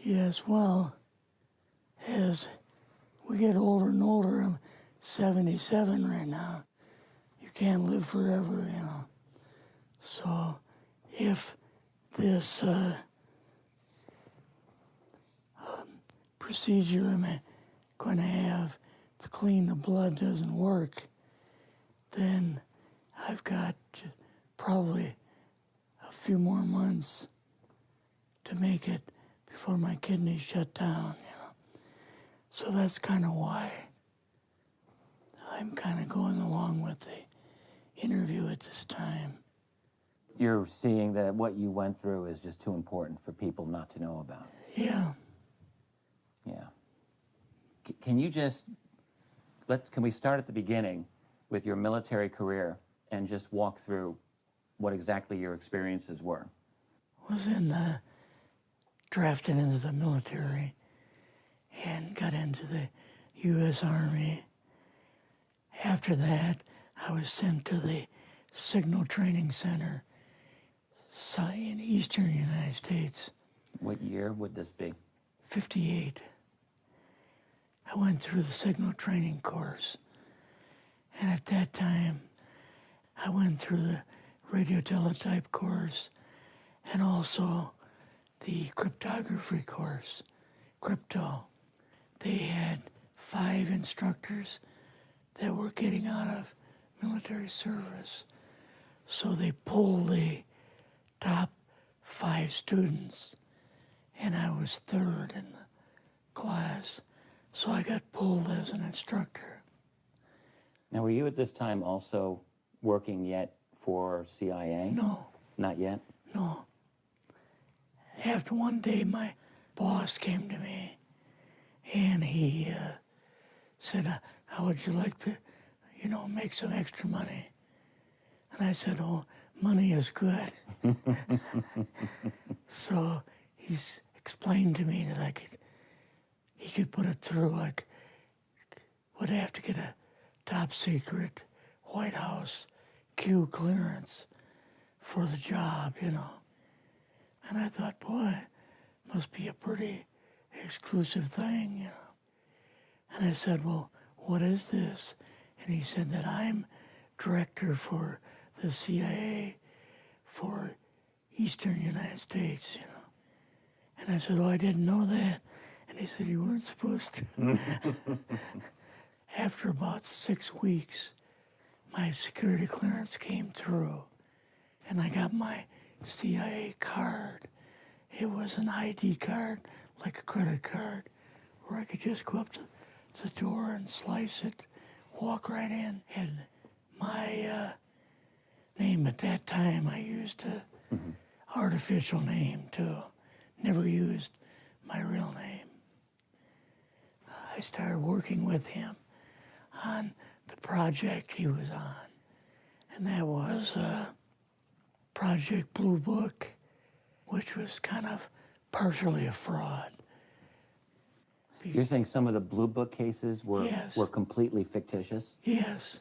Yes, well, as we get older and older, I'm 77 right now. You can't live forever, you know. So if this procedure I'm going to have to clean the blood doesn't work, then I've got probably a few more months to make it before my kidneys shut down, you know. So that's kind of why I'm kind of going along with the interview at this time. You're seeing that what you went through is just too important for people not to know about. Yeah. Yeah. Can you just, can we start at the beginning with your military career and just walk through what exactly your experiences were? Was drafted into the military and got into the U.S. Army. After that, I was sent to the Signal Training Center in eastern United States. What year would this be? 58. I went through the Signal Training course. And at that time, I went through the radio teletype course and also the cryptography course, crypto. They had 5 instructors that were getting out of military service. So they pulled the top 5 students, and I was 3rd in the class. So I got pulled as an instructor. Now, were you at this time also working yet for CIA? No. Not yet? No. After one day, my boss came to me, and he said, how would you like to, make some extra money? And I said, oh, money is good. So he's explained to me that he could put it through. I would have to get a top secret White House Q clearance for the job, And I thought, boy, must be a pretty exclusive thing, And I said, well, what is this? And he said that I'm director for the CIA for Eastern United States, And I said, oh, I didn't know that. And he said, you weren't supposed to. After about 6 weeks, my security clearance came through, and I got my CIA card. It was an ID card, like a credit card, where I could just go up to the door and slice it, walk right in. And my name at that time, I used a artificial name too. Never used my real name. I started working with him on the project he was on, and that was Project Blue Book, which was kind of partially a fraud. You're saying some of the Blue Book cases were completely fictitious? Yes.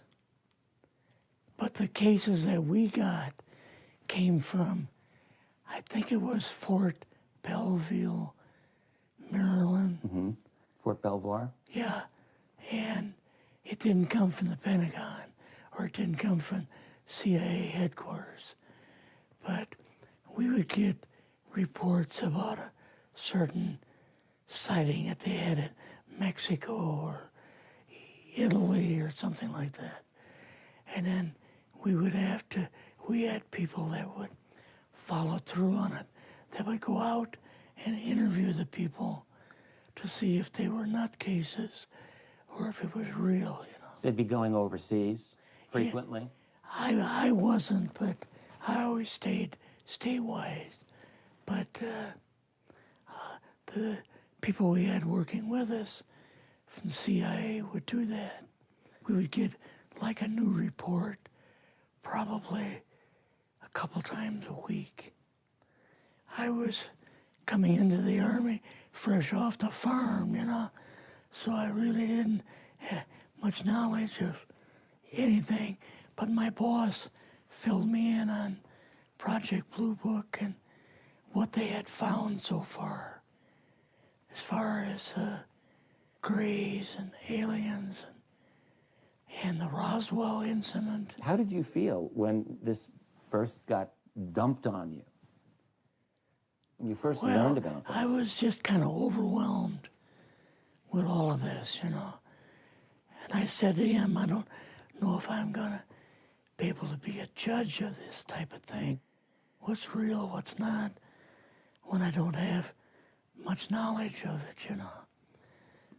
But the cases that we got came from, I think it was Fort Belvoir, Maryland. Fort Belvoir? Yeah. And it didn't come from the Pentagon, or it didn't come from CIA headquarters. But we would get reports about a certain sighting that they had in Mexico or Italy or something like that. And then we had people that would follow through on it, that would go out and interview the people to see if they were nutcases or if it was real, So they'd be going overseas frequently? Yeah, I wasn't, but I always stayed statewide. But the people we had working with us from the CIA would do that. We would get like a new report probably a couple times a week. I was coming into the Army fresh off the farm, so I really didn't have much knowledge of anything, but my boss filled me in on Project Blue Book and what they had found so far. as far as Greys and aliens and the Roswell incident. How did you feel when this first got dumped on you? When you first learned about this? I was just kind of overwhelmed with all of this, you know. And I said to him, I don't know if I'm going to be able to be a judge of this type of thing. What's real, what's not, when I don't have much knowledge of it, you know.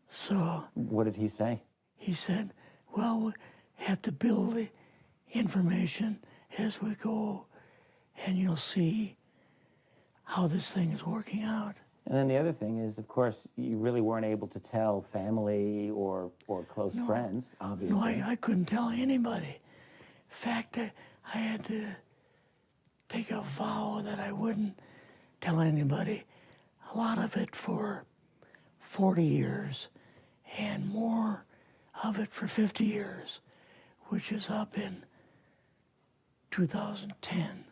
So... What did he say? He said, well, we have to build the information as we go, and you'll see how this thing is working out. And then the other thing is, of course, you really weren't able to tell family or close friends, obviously. No, I couldn't tell anybody. In fact, I had to take a vow that I wouldn't tell anybody. A lot of it for 40 years, and more of it for 50 years, which is up in 2010.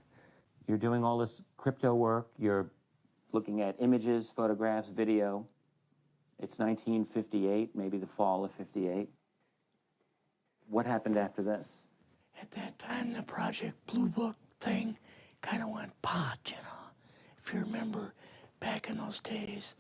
You're doing all this crypto work. You're looking at images, photographs, video. It's 1958, maybe the fall of 58. What happened after this? At that time, the Project Blue Book thing kind of went pot, you know. If you remember back in those days,